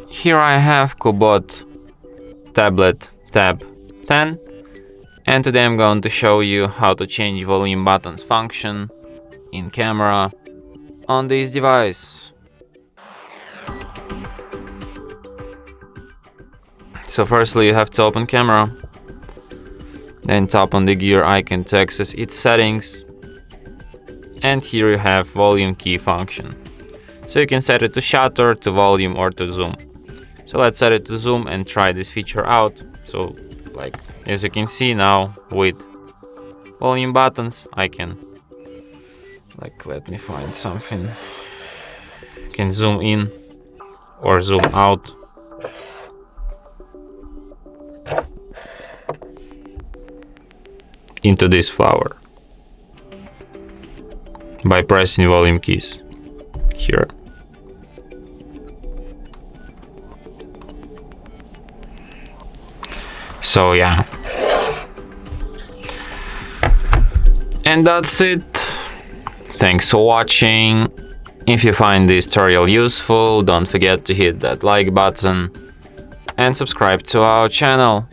Here I have CUBOT Tablet Tab 10, and today I'm going to show you how to change volume buttons function in camera on this device. So firstly you have to open camera, then tap on the gear icon to access its settings, and here you have volume key function. So you can set it to shutter, to volume, or to zoom. So let's set it to zoom and try this feature out. So like as you can see now with volume buttons I can let me find something. You can zoom in or zoom out. Into this flower by pressing volume keys here. So yeah, and that's it. Thanks for watching. If you find this tutorial useful, don't forget to hit that like button and subscribe to our channel.